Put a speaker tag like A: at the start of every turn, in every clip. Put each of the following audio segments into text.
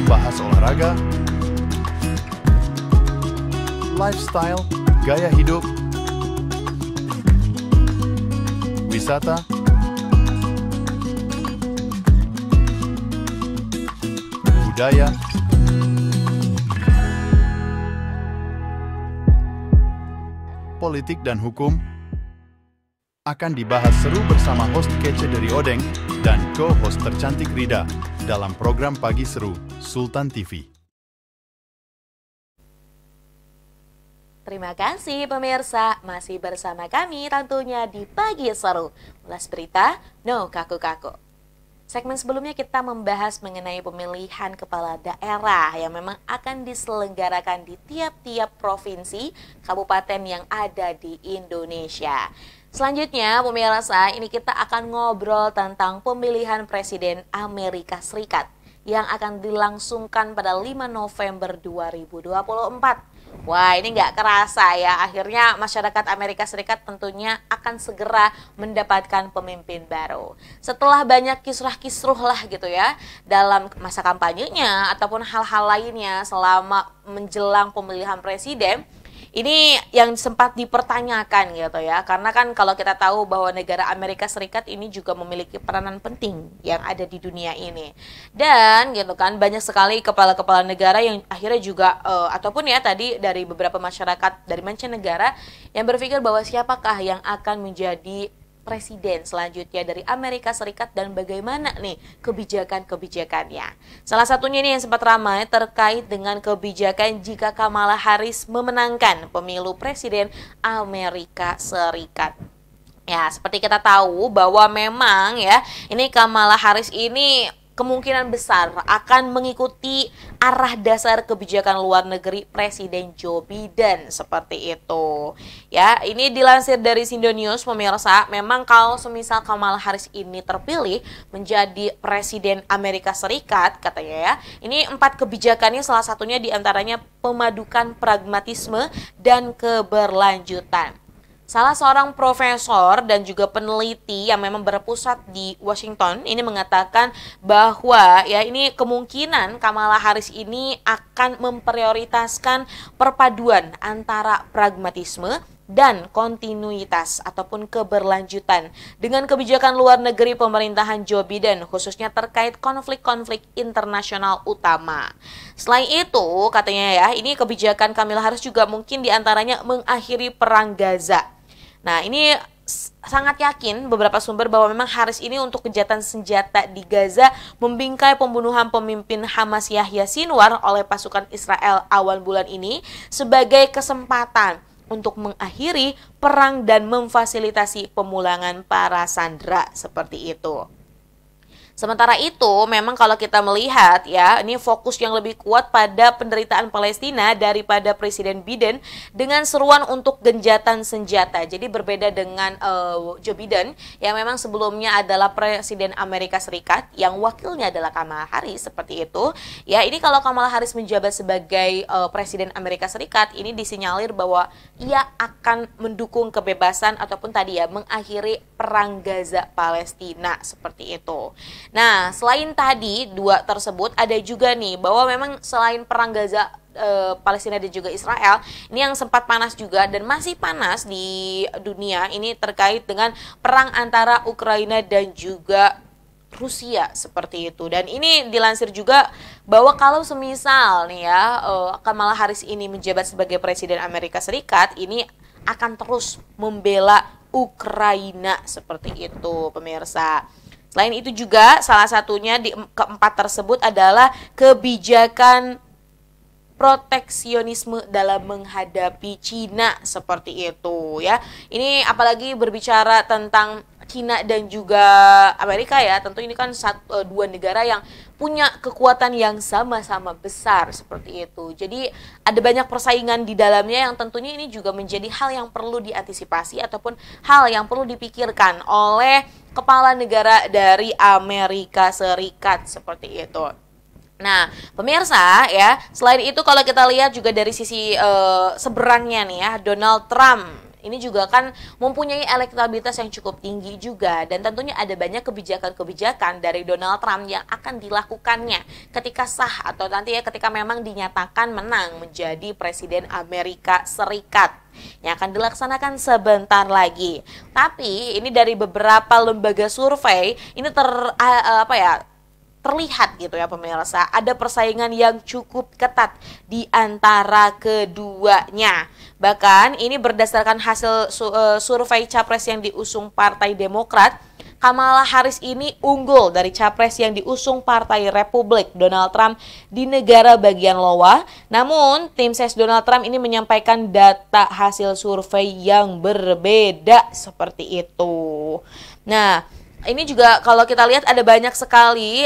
A: membahas olahraga, lifestyle, gaya hidup, wisata, budaya, politik dan hukum akan dibahas seru bersama host kece dari Odeng dan co-host tercantik Rida dalam program Pagi Seru Sultan TV.
B: Terima kasih pemirsa, masih bersama kami tentunya di Pagi Seru. Ulas berita, no kaku-kaku. Segmen sebelumnya kita membahas mengenai pemilihan kepala daerah yang memang akan diselenggarakan di tiap-tiap provinsi, kabupaten yang ada di Indonesia. Selanjutnya, pemirsa, ini kita akan ngobrol tentang pemilihan Presiden Amerika Serikat yang akan dilangsungkan pada 5 November 2024. Wah, ini nggak kerasa ya, akhirnya masyarakat Amerika Serikat tentunya akan segera mendapatkan pemimpin baru. Setelah banyak kisruh-kisruh lah gitu ya, dalam masa kampanyenya ataupun hal-hal lainnya selama menjelang pemilihan presiden, ini yang sempat dipertanyakan gitu ya, karena kan kalau kita tahu bahwa negara Amerika Serikat ini juga memiliki peranan penting yang ada di dunia ini. Dan gitu kan, banyak sekali kepala-kepala negara yang akhirnya juga, ataupun ya tadi dari beberapa masyarakat dari mancanegara yang berpikir bahwa siapakah yang akan menjadi presiden selanjutnya dari Amerika Serikat dan bagaimana nih kebijakan-kebijakannya. Salah satunya nih yang sempat ramai terkait dengan kebijakan jika Kamala Harris memenangkan pemilu presiden Amerika Serikat. Ya, seperti kita tahu bahwa memang ya, ini Kamala Harris ini kemungkinan besar akan mengikuti arah dasar kebijakan luar negeri Presiden Joe Biden seperti itu. Ya, ini dilansir dari Sindonews pemirsa, memang kalau semisal Kamala Harris ini terpilih menjadi Presiden Amerika Serikat katanya ya, ini 4 kebijakannya salah satunya diantaranya pemadukan pragmatisme dan keberlanjutan. Salah seorang profesor dan juga peneliti yang memang berpusat di Washington ini mengatakan bahwa ya ini kemungkinan Kamala Harris ini akan memprioritaskan perpaduan antara pragmatisme dan kontinuitas ataupun keberlanjutan dengan kebijakan luar negeri pemerintahan Joe Biden khususnya terkait konflik-konflik internasional utama. Selain itu katanya ya, ini kebijakan Kamala Harris juga mungkin diantaranya mengakhiri perang Gaza. Nah, ini sangat yakin beberapa sumber bahwa memang Harris ini untuk kejahatan senjata di Gaza membingkai pembunuhan pemimpin Hamas Yahya Sinwar oleh pasukan Israel awal bulan ini sebagai kesempatan untuk mengakhiri perang dan memfasilitasi pemulangan para sandera seperti itu. Sementara itu, memang kalau kita melihat ya, ini fokus yang lebih kuat pada penderitaan Palestina daripada Presiden Biden dengan seruan untuk gencatan senjata. Jadi berbeda dengan Joe Biden yang memang sebelumnya adalah Presiden Amerika Serikat, yang wakilnya adalah Kamala Harris seperti itu. Ya, ini kalau Kamala Harris menjabat sebagai Presiden Amerika Serikat, ini disinyalir bahwa ia akan mendukung kebebasan ataupun tadi ya mengakhiri perang Gaza Palestina seperti itu. Nah, selain tadi dua tersebut ada juga nih bahwa memang selain perang Gaza Palestina dan juga Israel, ini yang sempat panas juga dan masih panas di dunia ini terkait dengan perang antara Ukraina dan juga Rusia seperti itu. Dan ini dilansir juga bahwa kalau semisal nih ya Kamala Harris ini menjabat sebagai Presiden Amerika Serikat, ini akan terus membela Ukraina seperti itu pemirsa. Selain itu juga salah satunya di keempat tersebut adalah kebijakan proteksionisme dalam menghadapi Cina seperti itu ya. Ini apalagi berbicara tentang Cina dan juga Amerika ya, tentu ini kan dua negara yang punya kekuatan yang sama-sama besar seperti itu. Jadi ada banyak persaingan di dalamnya yang tentunya ini juga menjadi hal yang perlu diantisipasi ataupun hal yang perlu dipikirkan oleh kepala negara dari Amerika Serikat seperti itu. Nah, pemirsa ya, selain itu kalau kita lihat juga dari sisi seberangnya nih ya, Donald Trump ini juga kan mempunyai elektabilitas yang cukup tinggi juga, dan tentunya ada banyak kebijakan-kebijakan dari Donald Trump yang akan dilakukannya ketika sah atau nanti ya ketika memang dinyatakan menang menjadi Presiden Amerika Serikat yang akan dilaksanakan sebentar lagi. Tapi ini dari beberapa lembaga survei ini terlihat gitu ya pemirsa, ada persaingan yang cukup ketat di antara keduanya. Bahkan ini berdasarkan hasil survei capres yang diusung Partai Demokrat, Kamala Harris ini unggul dari capres yang diusung Partai Republik Donald Trump di negara bagian Iowa. Namun tim ses Donald Trump ini menyampaikan data hasil survei yang berbeda seperti itu. Nah, ini juga kalau kita lihat ada banyak sekali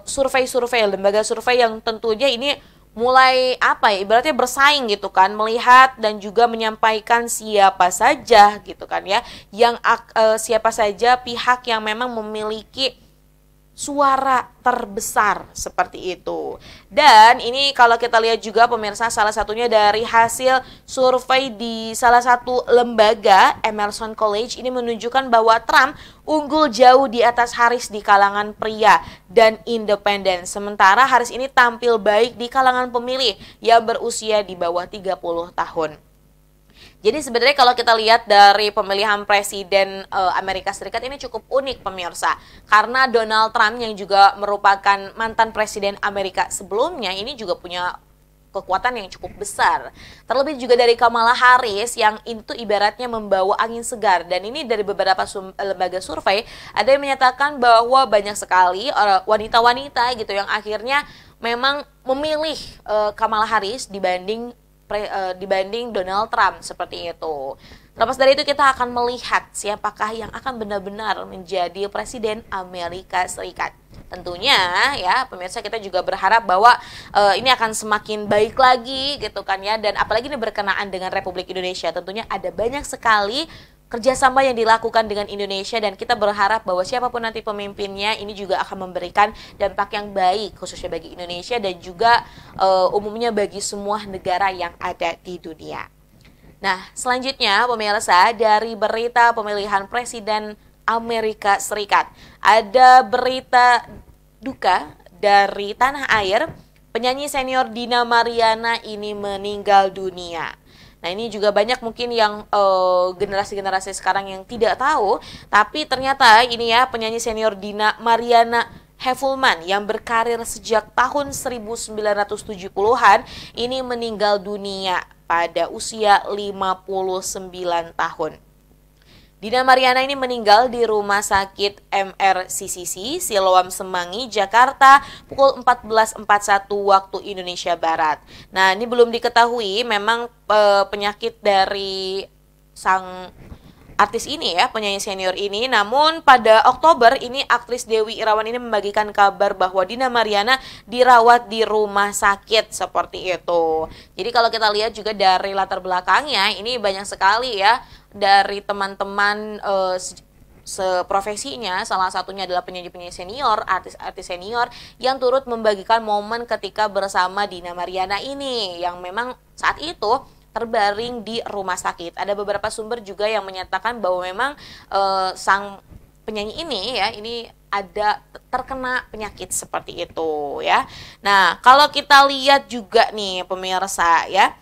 B: survei-survei, lembaga survei yang tentunya ini mulai ibaratnya bersaing gitu kan, melihat dan juga menyampaikan siapa saja gitu kan ya, yang siapa saja pihak yang memang memiliki suara terbesar seperti itu. Dan ini kalau kita lihat juga pemirsa, salah satunya dari hasil survei di salah satu lembaga Emerson College ini menunjukkan bahwa Trump unggul jauh di atas Harris di kalangan pria dan independen. Sementara Harris ini tampil baik di kalangan pemilih yang berusia di bawah 30 tahun. Jadi sebenarnya kalau kita lihat dari pemilihan presiden Amerika Serikat ini cukup unik pemirsa. Karena Donald Trump yang juga merupakan mantan presiden Amerika sebelumnya ini juga punya kekuatan yang cukup besar. Terlebih juga dari Kamala Harris yang itu ibaratnya membawa angin segar. Dan ini dari beberapa lembaga survei ada yang menyatakan bahwa banyak sekali wanita-wanita gitu yang akhirnya memang memilih Kamala Harris dibanding Donald Trump seperti itu. Terlepas dari itu kita akan melihat siapakah yang akan benar-benar menjadi presiden Amerika Serikat. Tentunya ya pemirsa, kita juga berharap bahwa ini akan semakin baik lagi gitu kan ya, dan apalagi ini berkenaan dengan Republik Indonesia. Tentunya ada banyak sekali kerjasama yang dilakukan dengan Indonesia, dan kita berharap bahwa siapapun nanti pemimpinnya ini juga akan memberikan dampak yang baik khususnya bagi Indonesia dan juga umumnya bagi semua negara yang ada di dunia. Nah, selanjutnya pemirsa, dari berita pemilihan presiden Amerika Serikat, ada berita duka dari tanah air. Penyanyi senior Dina Mariana ini meninggal dunia. Nah, ini juga banyak mungkin yang generasi-generasi sekarang yang tidak tahu, tapi ternyata ini ya penyanyi senior Dina Mariana Hefulman yang berkarir sejak tahun 1970-an ini meninggal dunia pada usia 59 tahun. Dina Mariana ini meninggal di Rumah Sakit MRCCC, Siloam Semanggi, Jakarta pukul 14.41 waktu Indonesia Barat. Nah, ini belum diketahui memang penyakit dari sang artis ini ya, penyanyi senior ini. Namun pada Oktober ini aktris Dewi Irawan ini membagikan kabar bahwa Dina Mariana dirawat di rumah sakit seperti itu. Jadi kalau kita lihat juga dari latar belakangnya ini banyak sekali ya dari teman-teman seprofesinya, salah satunya adalah penyanyi-penyanyi senior, artis-artis senior yang turut membagikan momen ketika bersama Dina Mariana ini yang memang saat itu terbaring di rumah sakit. Ada beberapa sumber juga yang menyatakan bahwa memang sang penyanyi ini ya ini ada terkena penyakit seperti itu ya. Nah, kalau kita lihat juga nih pemirsa ya,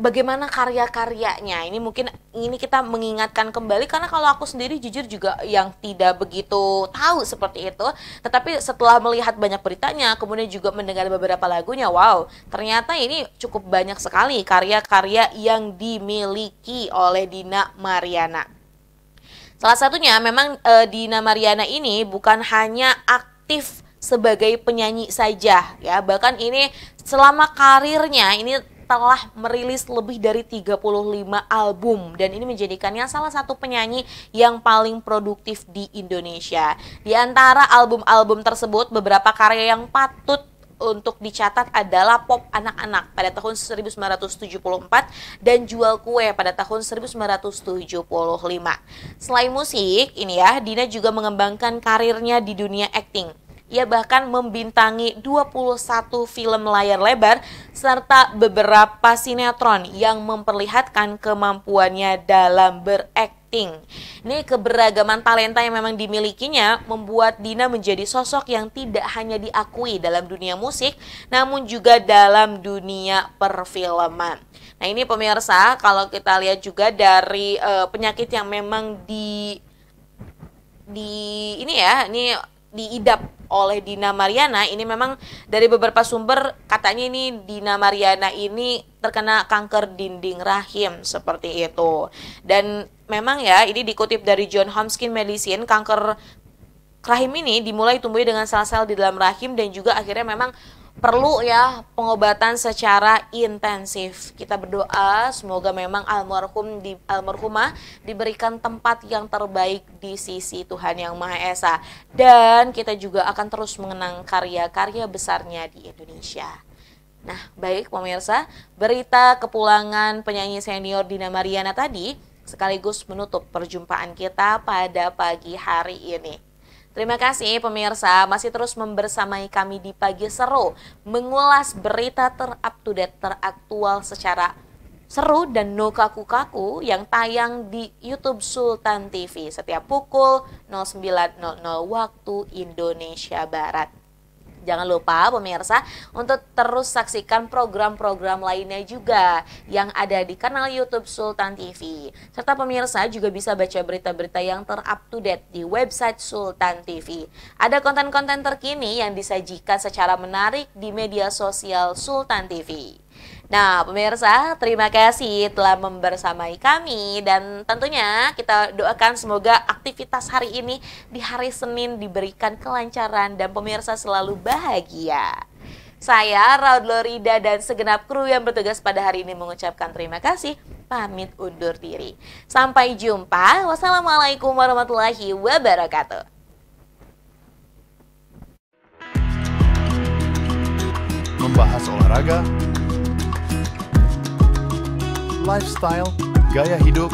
B: bagaimana karya-karyanya, ini mungkin ini kita mengingatkan kembali, karena kalau aku sendiri jujur juga yang tidak begitu tahu seperti itu, tetapi setelah melihat banyak beritanya, kemudian juga mendengar beberapa lagunya, wow, ternyata ini cukup banyak sekali karya-karya yang dimiliki oleh Dina Mariana. Salah satunya memang Dina Mariana ini bukan hanya aktif sebagai penyanyi saja ya, bahkan ini selama karirnya ini telah merilis lebih dari 35 album dan ini menjadikannya salah satu penyanyi yang paling produktif di Indonesia. Di antara album-album tersebut, beberapa karya yang patut untuk dicatat adalah Pop Anak-anak pada tahun 1974 dan Jual Kue pada tahun 1975. Selain musik, ini ya, Dina juga mengembangkan karirnya di dunia akting. Ia bahkan membintangi 21 film layar lebar serta beberapa sinetron yang memperlihatkan kemampuannya dalam berakting. Ini keberagaman talenta yang memang dimilikinya membuat Dina menjadi sosok yang tidak hanya diakui dalam dunia musik, namun juga dalam dunia perfilman. Nah ini pemirsa, kalau kita lihat juga dari penyakit yang memang ini diidap oleh Dina Mariana, ini memang dari beberapa sumber katanya ini Dina Mariana ini terkena kanker dinding rahim seperti itu. Dan memang ya ini dikutip dari Johns Hopkins Medicine, kanker rahim ini dimulai tumbuh dengan sel-sel di dalam rahim dan juga akhirnya memang perlu ya pengobatan secara intensif. Kita berdoa semoga memang almarhumah diberikan tempat yang terbaik di sisi Tuhan Yang Maha Esa. Dan kita juga akan terus mengenang karya-karya besarnya di Indonesia. Nah, baik pemirsa, berita kepulangan penyanyi senior Dina Mariana tadi sekaligus menutup perjumpaan kita pada pagi hari ini. Terima kasih pemirsa, masih terus membersamai kami di Pagi Seru, mengulas berita terupdate, teraktual secara seru dan no kaku-kaku yang tayang di YouTube Sultan TV setiap pukul 09.00 waktu Indonesia Barat. Jangan lupa pemirsa untuk terus saksikan program-program lainnya juga yang ada di kanal YouTube Sultan TV. Serta pemirsa juga bisa baca berita-berita yang terupdate di website Sultan TV. Ada konten-konten terkini yang disajikan secara menarik di media sosial Sultan TV. Nah pemirsa, terima kasih telah membersamai kami dan tentunya kita doakan semoga aktivitas hari ini di hari Senin diberikan kelancaran dan pemirsa selalu bahagia. Saya Raud Lorida dan segenap kru yang bertugas pada hari ini mengucapkan terima kasih, pamit undur diri. Sampai jumpa, wassalamualaikum warahmatullahi wabarakatuh.
A: Membahas olahraga, lifestyle, gaya hidup,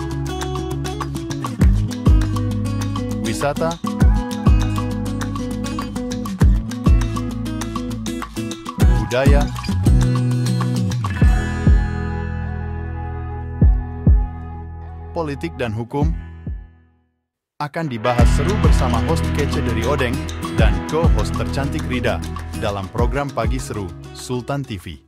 A: wisata, budaya, politik dan hukum akan dibahas seru bersama host kece dari Odeng dan co-host tercantik Rida dalam program Pagi Seru Sultan TV.